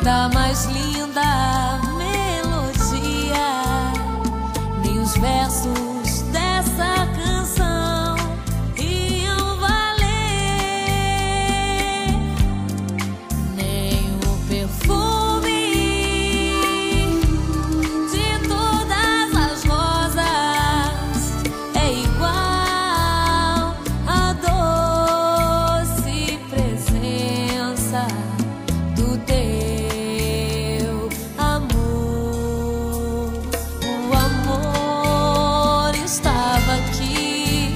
da mais linda melodia, nem os versos dessa canção iam valer, nem o perfume de todas as rosas é igual à doce presença do teu amor. O amor estava aqui,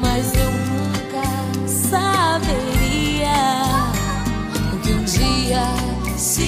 mas eu nunca saberia o que um dia se